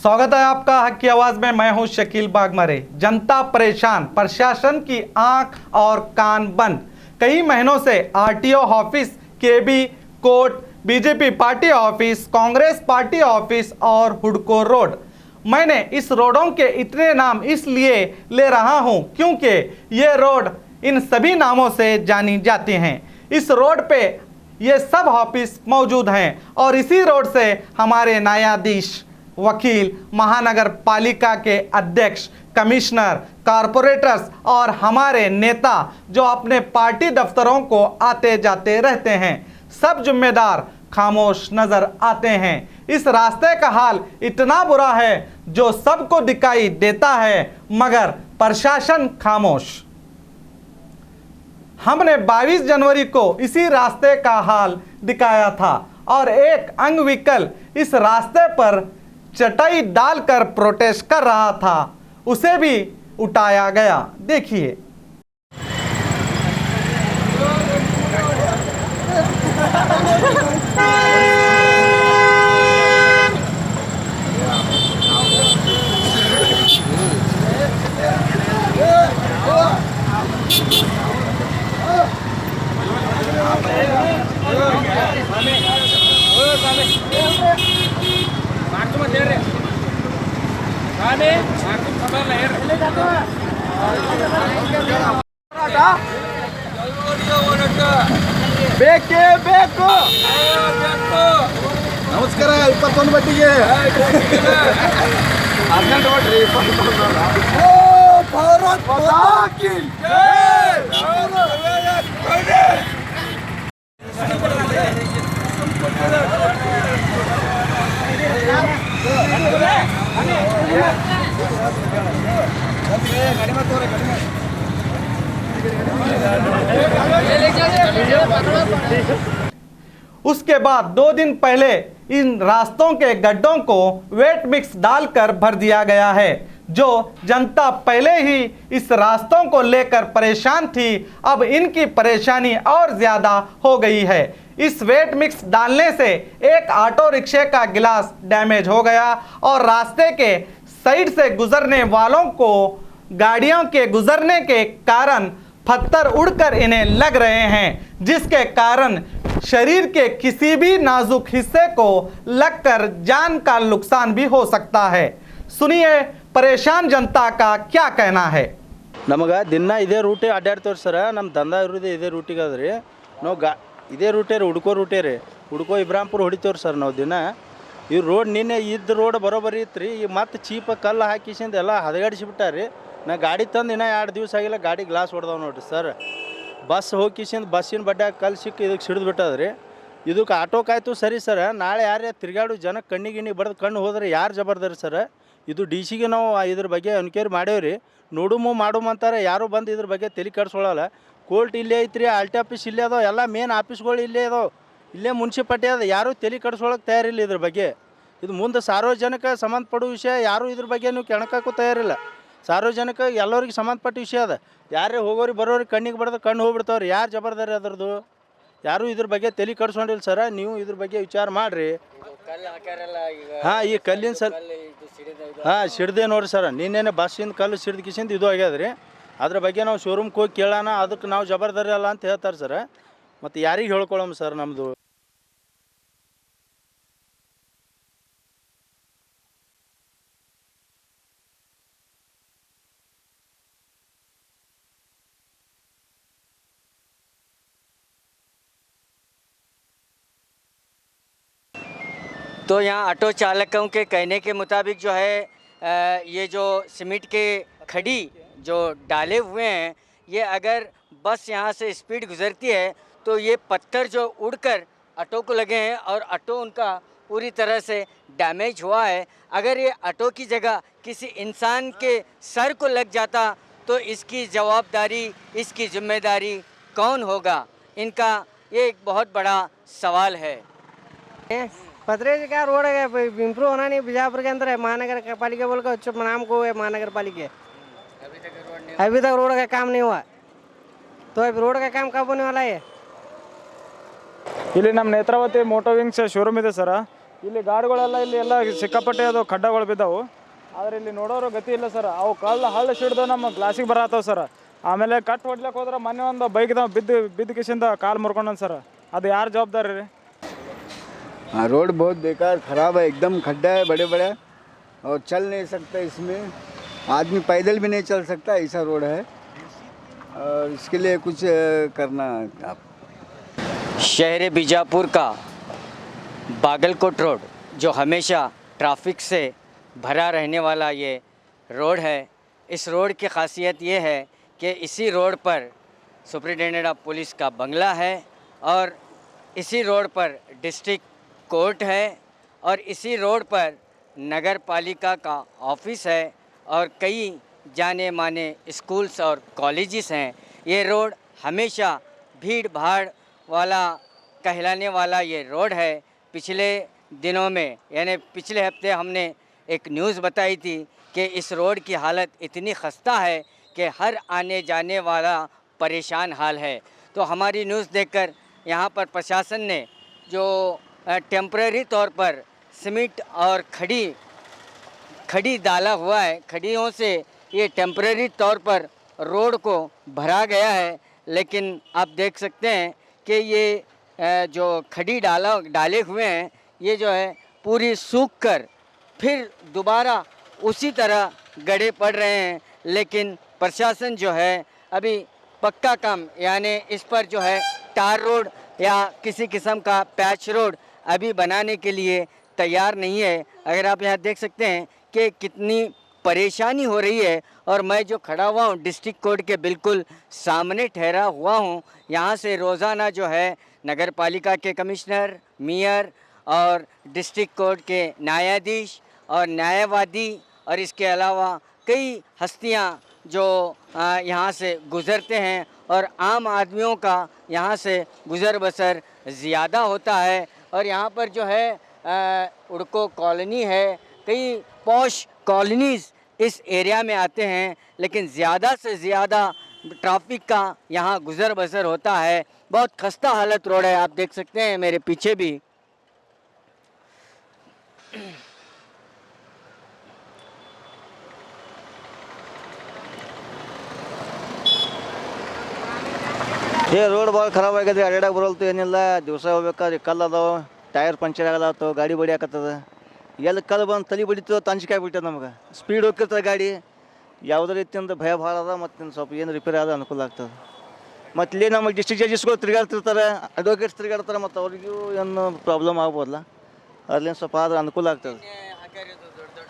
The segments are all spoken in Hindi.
स्वागत है आपका हक की आवाज में। मैं हूं शकील बागमरे। जनता परेशान, प्रशासन की आंख और कान बंद। कई महीनों से RTO office, KB court, BJP party office, Congress party office और हुडको रोड। मैंने इस रोडों के इतने नाम इसलिए ले रहा हूं क्योंकि ये रोड इन सभी नामों से जानी जाती हैं। इस रोड पे ये सब ऑफिस मौजूद हैं और इसी रोड से हमारे न्यायाधीश, वकील, महानगर पालिका के अध्यक्ष, कमिश्नर, कारपोरेटर्स और हमारे नेता जो अपने पार्टी दफ्तरों को आते जाते रहते हैं, सब जिम्मेदार खामोश नजर आते हैं। इस रास्ते का हाल इतना बुरा है जो सबको दिखाई देता है मगर प्रशासन खामोश। हमने 22 जनवरी को इसी रास्ते का हाल दिखाया था और एक अंगविकल इस रास्ते पर चटाई डालकर प्रोटेस्ट कर रहा था, उसे भी उठाया गया। देखिए। ಬೇಕೇ ಬೇಕು. ನಮಸ್ಕಾರ. 21 ಬಟ್ಟಿಗೆ ಅರ್ಜೆಂಟ್ ನೋಡ್ರಿ. 21 ಭಾರತ್ ಮಾತಾ ಕಿ ಜೈ. उसके बाद 2 दिन पहले इन रास्तों के गड्ढों को वेट मिक्स डालकर भर दिया गया है। जो जनता पहले ही इस रास्तों को लेकर परेशान थी, अब इनकी परेशानी और ज्यादा हो गई है। इस वेट मिक्स डालने से एक ऑटो रिक्शे का गिलास डैमेज हो गया और रास्ते के साइड से गुजरने वालों को गाड़ियों के गुजरने के कारण पत्थर उड़कर इन्हें लग रहे हैं, जिसके कारण शरीर के किसी भी नाजुक हिस्से को लगकर जान का नुकसान भी हो सकता है। सुनिए परेशान जनता का क्या कहना है। ನಮಗೆ ದಿನ ಇದೇ ರೂಟೇ ಅಡ್ಡಾಡ್ತೇವೆ ಸರ್. ನಮ್ಮ ದಂಧ ಇರೋದು ಇದೇ ರೂಟಿಗೆ ಅದ ರೀ. ನಾವು ಇದೇ ರೂಟೇ ರೀ, ಹುಡ್ಕೋ ರೂಟೇ ರೀ. ಹುಡ್ಕೋ ಇಬ್ರಾಂಪುರ ಹೊಡಿತೇವ್ರಿ ಸರ್ ನಾವು ದಿನ. ಈ ರೋಡ್ ನಿನ್ನೆ ಇದ್ದ ರೋಡ್ ಬರೋಬರಿ ಇತ್ತು ರೀ. ಈಗ ಮತ್ತೆ ಚೀಪ ಕಲ್ಲು ಹಾಕಿಸಿಂದ ಎಲ್ಲ ಹದಗಾಡಿಸಿಬಿಟ್ಟಾರೆ. ನಾ ಗಾಡಿ ತಂದು ಇನ್ನೂ 2 ದಿವಸ ಆಗಿಲ್ಲ, ಗಾಡಿ ಗ್ಲಾಸ್ ಹೊಡೆದವ್ ನೋಡಿರಿ ಸರ್. ಬಸ್ ಹೋಗಿಸಿಂದ ಬಸ್ಸಿನ ಬಡ್ಡ್ಯಾಗ ಕಲ್ಲು ಸಿಕ್ಕಿ ಇದಕ್ಕೆ ಸಿಡಿದು ಬಿಟ್ಟದ್ರಿ. ಇದಕ್ಕೆ ಆಟೋಕಾಯ್ತು ಸರಿ ಸರ್. ನಾಳೆ ಯಾರೇ ತಿರುಗಾಡು ಜನ ಕಣ್ಣಿಗೆ ಬಡ್ದು ಕಣ್ಣು ಹೋದ್ರೆ ಯಾರು ಜಬರ್ದಾರಿ ಸರ್. ಇದು ಡಿ ಸಿಗೆ ನಾವು ಇದ್ರ ಬಗ್ಗೆ ಎನ್ಕ್ವೈರಿ ಮಾಡೇವ್ರಿ. ನೋಡುಮು ಮಾಡುಮ ಅಂತಾರೆ, ಯಾರು ಬಂದು ಇದ್ರ ಬಗ್ಗೆ ತಲೆ ಕೆಡಿಸ್ಕೊಳ್ಳಲ್ಲ. ಕೋರ್ಟ್ ಇಲ್ಲೇ ಐತ್ರಿ, ಆಲ್ಟಿ ಆಫೀಸ್ ಇಲ್ಲೇ ಅದಾವೆ, ಎಲ್ಲ ಮೇನ್ ಆಫೀಸ್ಗಳು ಇಲ್ಲೇ ಅದಾವೆ, ಇಲ್ಲೇ ಮುನ್ಸಿಪಾಲ್ಟಿ ಅದ. ಯಾರೂ ತಲೆ ಕೆಡಿಸ್ಕೊಳ್ಳೋಕೆ ತಯಾರಿಲ್ಲ ಇದ್ರ ಬಗ್ಗೆ. ಇದು ಮುಂದೆ ಸಾರ್ವಜನಿಕ ಸಂಬಂಧಪಡೋ ವಿಷಯ. ಯಾರೂ ಇದ್ರ ಬಗ್ಗೆ ನೀವು ಕೆಣಕಕ್ಕೂ ತಯಾರಿಲ್ಲ. ಸಾರ್ವಜನಿಕ ಎಲ್ಲರಿಗೆ ಸಂಬಂಧಪಟ್ಟ ವಿಷಯ ಅದ. ಯಾರೇ ಹೋಗೋರಿಗೆ ಬರೋರಿಗೆ ಕಣ್ಣಿಗೆ ಬಡ್ದು ಕಣ್ಣು ಹೋಗ್ಬಿಡ್ತಾವ್ರಿ. ಯಾರು ಜಬರ್ದಾರಿ ಅದ್ರದ್ದು? ಯಾರೂ ಇದ್ರ ಬಗ್ಗೆ ತಲೆ ಕೆಡಿಸ್ಕೊಂಡಿಲ್ಲ ಸರ. ನೀವು ಇದ್ರ ಬಗ್ಗೆ ವಿಚಾರ ಮಾಡಿರಿ. ಹಾಂ, ಈ ಕಲ್ಲಿನ ಸರ್ ಸಿಡ್ದೆ ನೋಡಿರಿ ಸರ್. ನಿನ್ನೇನೆ ಬಸ್ಸಿಂದ ಕಲ್ಲು ಸಿಡ್ದು ಕಿಸಿಂದ ಇದು ಆಗ್ಯದ ರೀ. ಅದ್ರ ಬಗ್ಗೆ ನಾವು ಶೋರೂಮ್ಗೆ ಹೋಗಿ ಕೇಳೋಣ, ಅದಕ್ಕೆ ನಾವು ಜಬರ್ದಾರಿ ಅಲ್ಲ ಅಂತ ಹೇಳ್ತಾರೆ ಸರ್. ಮತ್ತು ಯಾರಿಗೆ ಹೇಳ್ಕೊಳ್ಳೋಣ ಸರ್ ನಮ್ಮದು? तो यहाँ ऑटो चालकों के कहने के मुताबिक जो है ये जो सीमेंट के खड़ी जो डाले हुए हैं, ये अगर बस यहाँ से स्पीड गुजरती है तो ये पत्थर जो उड़कर ऑटो को लगे हैं और ऑटो उनका पूरी तरह से डैमेज हुआ है। अगर ये ऑटो की जगह किसी इंसान के सर को लग जाता तो इसकी जवाबदारी, इसकी जिम्मेदारी कौन होगा? इनका ये एक बहुत बड़ा सवाल है। पथरेज का रोड है, इम्प्रूव होना नहीं। बीजापुर के अंदर है, महानगर पालिका बोल कर नाम को है महानगर पालिका। अभी तक रोड का काम नहीं हुआ, तो अब रोड का काम कब होने वाला है? ಇಲ್ಲಿ ನಮ್ಮ ನೇತ್ರಾವತಿ ಮೋಟೋ ವಿಂಗ್ಸ್ ಶೋರೂಮ್ ಇದೆ ಸರ್. ಇಲ್ಲಿ ಗಾಡಿಗಳೆಲ್ಲ ಇಲ್ಲಿ ಎಲ್ಲ ಸಿಕ್ಕಾಪಟ್ಟೆ ಅದು ಖಡ್ಡಗಳು ಬಿದ್ದಾವು. ಆದರೆ ಇಲ್ಲಿ ನೋಡೋರು ಗತಿ ಇಲ್ಲ ಸರ್. ಅವು ಹಳ್ಳ ಸಿಡ್ದು ನಮ್ಮ ಗ್ಲಾಸಿಗೆ ಬರತ್ತವ ಸರ್. ಆಮೇಲೆ ಕಟ್ ಹೊಡ್ಲಿಕ್ಕೆ ಹೋದ್ರೆ ಮೊನ್ನೆ ಒಂದು ಬೈಕ್ದವ ಬಿದ್ದು ಕಿಸಿಂದ ಕಾಲು ಮುರ್ಕೊಂಡನ್ ಸರ್. ಅದು ಯಾರು ಜವಾಬ್ದಾರಿ ರೀ? हाँ, रोड बहुत बेकार ख़राब है, एकदम खड्डा है बड़े बड़े और चल नहीं सकता इसमें, आदमी पैदल भी नहीं चल सकता, ऐसा रोड है और इसके लिए कुछ करना आप। शहर बीजापुर का बागलकोट रोड जो हमेशा ट्रैफिक से भरा रहने वाला ये रोड है, इस रोड की खासियत ये है कि इसी रोड पर सुपरिटेंडेंट ऑफ पुलिस का बंगला है और इसी रोड पर डिस्ट्रिक्ट कोर्ट है और इसी रोड पर नगर पालिका का ऑफिस है और कई जाने माने स्कूल्स और कॉलेजेस हैं। ये रोड हमेशा भीड़ भाड़ वाला कहलाने वाला ये रोड है। पिछले दिनों में यानी पिछले हफ्ते हमने एक न्यूज़ बताई थी कि इस रोड की हालत इतनी खस्ता है कि हर आने जाने वाला परेशान हाल है। तो हमारी न्यूज़ देखकर यहाँ पर प्रशासन ने जो टेम्परेरी तौर पर सीमेंट और खड़ी डाला हुआ है, खड़ियों से ये टेम्परेरी तौर पर रोड को भरा गया है। लेकिन आप देख सकते हैं कि ये जो खड़ी डाले हुए हैं ये जो है पूरी सूख कर फिर दोबारा उसी तरह गड़े पड़ रहे हैं। लेकिन प्रशासन जो है अभी पक्का काम यानी इस पर जो है टार रोड या किसी किस्म का पैच रोड अभी बनाने के लिए तैयार नहीं है। अगर आप यहाँ देख सकते हैं कि कितनी परेशानी हो रही है और मैं जो खड़ा हुआ हूँ डिस्ट्रिक्ट कोर्ट के बिल्कुल सामने ठहरा हुआ हूँ। यहाँ से रोज़ाना जो है नगर पालिका के कमिश्नर, मेयर और डिस्ट्रिक्ट कोर्ट के न्यायाधीश और न्यायवादी और इसके अलावा कई हस्तियाँ जो यहाँ से गुज़रते हैं और आम आदमियों का यहाँ से गुज़र बसर ज़्यादा होता है। और यहाँ पर जो है उड़को कॉलोनी है, कई पॉश कॉलोनीज़ इस एरिया में आते हैं, लेकिन ज़्यादा से ज़्यादा ट्रैफिक का यहाँ गुज़र बसर होता है। बहुत खस्ता हालत रोड है, आप देख सकते हैं मेरे पीछे भी। ಏ ರೋಡ್ ಭಾಳ ಖರಾಬ್ ಆಗ್ಯದ. ಅಡ್ಯಾಡಕ್ಕೆ ಬರೋಲ್ತು ಏನಿಲ್ಲ. ದಿವಸ ಹೋಗ್ಬೇಕಾದ್ರೆ ಕಲ್ಲು ಅದಾವೆ, ಟೈರ್ ಪಂಚರ್ ಆಗಲತ್ತು, ಗಾಡಿ ಬಡಿ ಹಾಕತ್ತದ. ಎಲ್ಲಿ ಕಲ್ಲು ಬಂದು ತಲೆ ಬಡಿತು ತಂಚಿಕೆ ಆಗ್ಬಿಟ್ಟದ ನಮ್ಗೆ. ಸ್ಪೀಡ್ ಹೋಗ್ತಿರ್ತದೆ ಗಾಡಿ. ಯಾವುದೇ ರೀತಿಯಿಂದ ಭಯ ಭಾಳ ಅದ. ಮತ್ತು ಸ್ವಲ್ಪ ಏನು ರಿಪೇರಿ ಆದ ಅನುಕೂಲ ಆಗ್ತದೆ. ಮತ್ತು ಇಲ್ಲಿ ನಮ್ಮ ಡಿಸ್ಟ್ರಿಕ್ಟ್ ಜಡ್ಜಸ್ಗಳು ತಿರುಗಾಡ್ತಿರ್ತಾರೆ, ಅಡ್ವೊಕೇಟ್ಸ್ ತಿರುಗಾಡ್ತಾರೆ. ಮತ್ತು ಅವ್ರಿಗೂ ಏನು ಪ್ರಾಬ್ಲಮ್ ಆಗ್ಬೋದಲ್ಲ, ಅದ್ರಿಂದ ಸ್ವಲ್ಪ ಆದ್ರೆ ಅನುಕೂಲ ಆಗ್ತದೆ.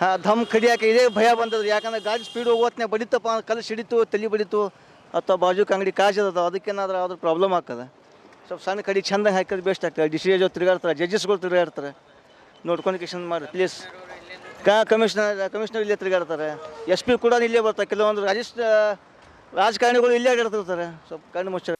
ಹಾಂ, ಧಮ್ ಖಡಿ ಹಾಕಿ ಇದೇ ಭಯ ಬಂದದ್ರಿ. ಯಾಕಂದ್ರೆ ಗಾಡಿ ಸ್ಪೀಡ್ ಹೋಗೋತ್ನೇ ಬಡಿತಪ್ಪ, ಕಲ್ಲು ಸಿಡಿತು, ತಲೆ ಬಡಿತು ಅಥವಾ ಬಾಜುಕ್ಕೆ ಅಂಗಡಿ ಕಾಜದ, ಅದಕ್ಕೇನಾದ್ರೂ ಆದ್ರೂ ಪ್ರಾಬ್ಲಮ್ ಆಗ್ತದೆ. ಸ್ವಲ್ಪ ಸಣ್ಣ ಕಡೆ ಚಂದ ಹಾಕಿದ್ರೆ ಬೆಸ್ಟ್ ಆಗ್ತದೆ. ಡಿಸ್ಟ್ರಿಕ್ಟ್ ಜಡ್ಜ್ ತಿರುಗಾಡ್ತಾರೆ, ಜಡ್ಜಸ್ಗಳು ತಿರುಗಾಡ್ತಾರೆ. ನೋಡ್ಕೊಂಡು ಕಿಶನ್ ಮಾಡಿ ಪ್ಲೀಸ್. ಕಮಿಷನರ್ ಇಲ್ಲೇ ತಿರುಗಾಡ್ತಾರೆ, SP ಕೂಡ ಇಲ್ಲೇ ಬರ್ತಾರೆ. ಕೆಲವೊಂದು ರಾಜಕಾರಣಿಗಳು ಇಲ್ಲೇ ಆಡಿರ್ತಿರ್ತಾರೆ. ಸ್ವಲ್ಪ ಕಣ್ಣು ಮುಚ್ಚ.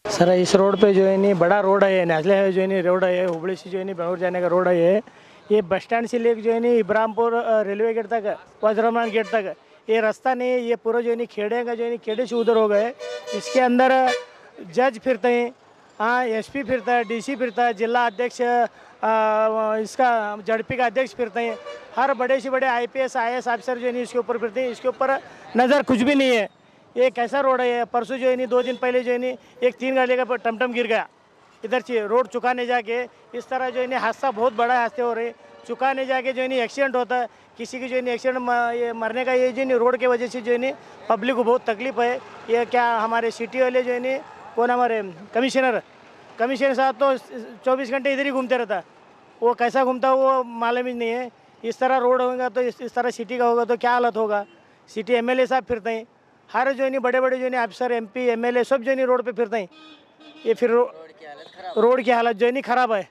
सर इस रोड पे जो है नहीं बड़ा रोड है, नेशनल हाईवे जो है नहीं रोड है, हुबली से जो है नहीं बेंगलोर जाने का रोड है ये बस स्टैंड से लेकर जो है नहीं इब्राहिमपुर रेलवे गेट तक, वज्रमान गेट तक ये रास्ता नहीं है। ये पूरा जो है नहीं खेड़े का जो है नहीं खेड़े से उधर हो गए। इसके अंदर जज फिरते हैं, हाँ SP फिरता है, DC फिरता है, जिला अध्यक्ष इसका ZP का अध्यक्ष फिरते हैं। हर बड़े से बड़े IPS IAS ऑफिसर जो है नहीं इसके ऊपर फिरते हैं। इसके ऊपर नज़र कुछ भी नहीं है। ये कैसा रोड है? परसों जो है नहीं 2 दिन पहले जो है नहीं एक 3 गाड़ी का टमटम गिर गया इधर से रोड चुकाने जाके। इस तरह जो है नहीं हादसा बहुत बड़ा हादसे हो रहे। चुकाने जाके जो है नहीं एक्सीडेंट होता है, किसी की जो है नहीं एक्सीडेंट ये मरने का ये जो नहीं रोड के वजह से जो है नहीं पब्लिक को बहुत तकलीफ है। ये क्या हमारे सिटी वाले जो है नहीं कौन हमारे कमिश्नर साहब तो 24 घंटे इधर ही घूमते रहता है। वो कैसा घूमता है वो मालूम ही नहीं है। इस तरह रोड होगा तो इस तरह सिटी का होगा तो क्या हालत होगा। सिटी MLA साहब फिरते हैं, हर जो नहीं बड़े बड़े जो नहीं अफसर MP MLA सब जो नहीं रोड पे फिरते हैं। ये फिर रोड की हालत जो नहीं ख़राब है,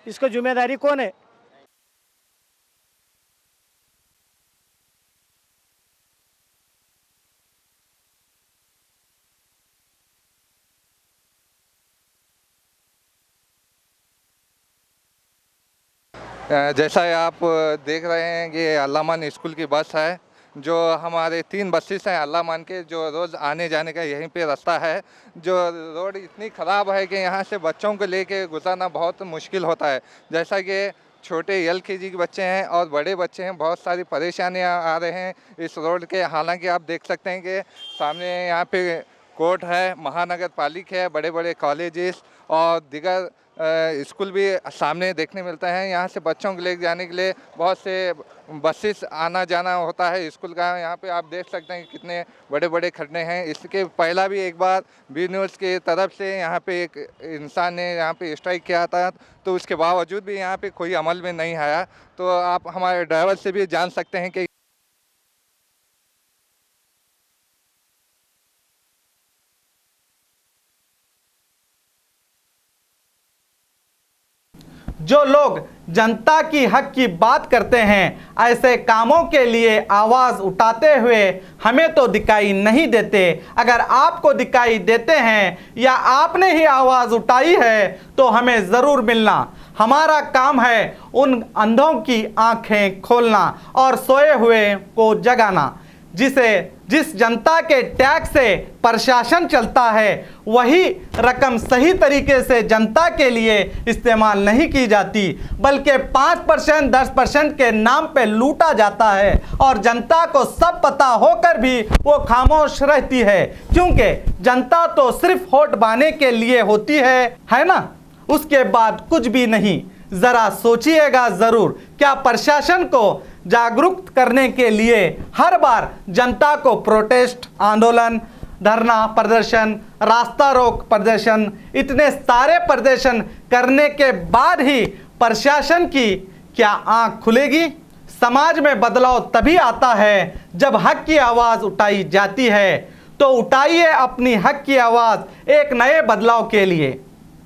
इसका जिम्मेदारी कौन है? जैसा आप देख रहे हैं कि अल्लामान स्कूल की बस है जो हमारे 3 बसेस हैं अल्लाह मान के, जो रोज़ आने जाने का यहीं पे रास्ता है। जो रोड इतनी ख़राब है कि यहाँ से बच्चों को लेके गुजरना बहुत मुश्किल होता है। जैसा कि छोटे LKG के बच्चे हैं और बड़े बच्चे हैं, बहुत सारी परेशानियाँ आ रहे हैं इस रोड के। हालांकि आप देख सकते हैं कि सामने यहाँ पे कोर्ट है, महानगर पालिका है, बड़े बड़े कॉलेजेस और दीगर स्कूल भी सामने देखने मिलते हैं। यहाँ से बच्चों को ले जाने के लिए बहुत से बसेस आना जाना होता है स्कूल का। यहाँ पे आप देख सकते हैं कि कितने बड़े बड़े खड्डे हैं। इसके पहला भी एक बार बी न्यूज़ की तरफ से यहाँ पे एक इंसान ने यहाँ पे स्ट्राइक किया था, तो उसके बावजूद भी यहाँ पे कोई अमल में नहीं आया। तो आप हमारे ड्राइवर से भी जान सकते हैं कि जो लोग जनता की हक की बात करते हैं, ऐसे कामों के लिए आवाज़ उठाते हुए हमें तो दिखाई नहीं देते। अगर आपको दिखाई देते हैं या आपने ही आवाज़ उठाई है तो हमें ज़रूर मिलना। हमारा काम है उन अंधों की आंखें खोलना और सोए हुए को जगाना। जिस जनता के टैक्स से प्रशासन चलता है, वही रकम सही तरीके से जनता के लिए इस्तेमाल नहीं की जाती, बल्कि 5% 10% के नाम पे लूटा जाता है और जनता को सब पता होकर भी वो खामोश रहती है, क्योंकि जनता तो सिर्फ वोट पाने के लिए होती है ना, उसके बाद कुछ भी नहीं। ज़रा सोचिएगा ज़रूर, क्या प्रशासन को जागरूक करने के लिए हर बार जनता को प्रोटेस्ट, आंदोलन, धरना प्रदर्शन, रास्ता रोक प्रदर्शन, इतने सारे प्रदर्शन करने के बाद ही प्रशासन की क्या आंख खुलेगी? समाज में बदलाव तभी आता है जब हक की आवाज़ उठाई जाती है। तो उठाइए अपनी हक की आवाज़ एक नए बदलाव के लिए।